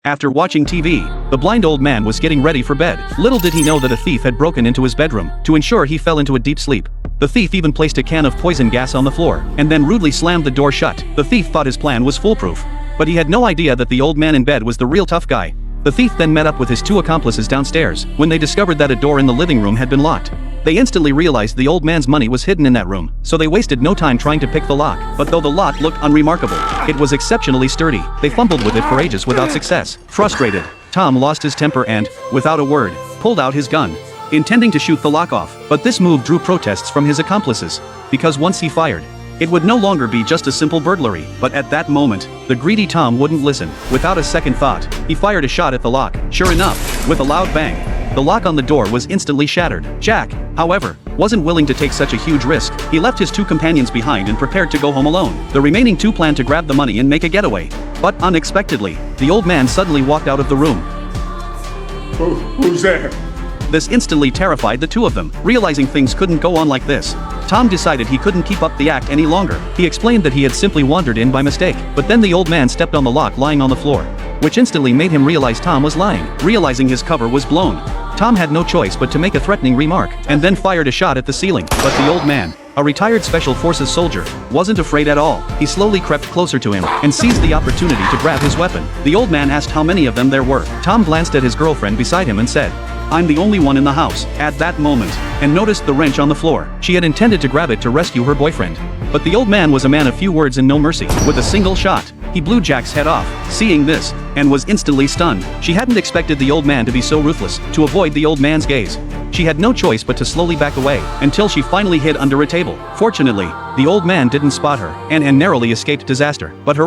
After watching TV, the blind old man was getting ready for bed. Little did he know that a thief had broken into his bedroom. To ensure he fell into a deep sleep, the thief even placed a can of poison gas on the floor, and then rudely slammed the door shut. The thief thought his plan was foolproof, but he had no idea that the old man in bed was the real tough guy. The thief then met up with his two accomplices downstairs. When they discovered that a door in the living room had been locked, they instantly realized the old man's money was hidden in that room, so they wasted no time trying to pick the lock. But though the lock looked unremarkable, it was exceptionally sturdy. They fumbled with it for ages without success. Frustrated, Tom lost his temper and, without a word, pulled out his gun, intending to shoot the lock off. But this move drew protests from his accomplices, because once he fired, it would no longer be just a simple burglary. But at that moment, the greedy Tom wouldn't listen. Without a second thought, he fired a shot at the lock. Sure enough, with a loud bang, the lock on the door was instantly shattered. Jack, however, wasn't willing to take such a huge risk. He left his two companions behind and prepared to go home alone. The remaining two planned to grab the money and make a getaway. But unexpectedly, the old man suddenly walked out of the room. Who's there? This instantly terrified the two of them. Realizing things couldn't go on like this, Tom decided he couldn't keep up the act any longer. He explained that he had simply wandered in by mistake, but then the old man stepped on the lock lying on the floor, which instantly made him realize Tom was lying. Realizing his cover was blown, Tom had no choice but to make a threatening remark, and then fired a shot at the ceiling. But the old man, a retired Special Forces soldier, wasn't afraid at all. He slowly crept closer to him and seized the opportunity to grab his weapon. The old man asked how many of them there were. Tom glanced at his girlfriend beside him and said, "I'm the only one in the house," at that moment, and noticed the wrench on the floor. She had intended to grab it to rescue her boyfriend, but the old man was a man of few words and no mercy. With a single shot, he blew Jack's head off. Seeing this, and was instantly stunned. She hadn't expected the old man to be so ruthless. To avoid the old man's gaze, she had no choice but to slowly back away, until she finally hid under a table. Fortunately, the old man didn't spot her, and narrowly escaped disaster. But her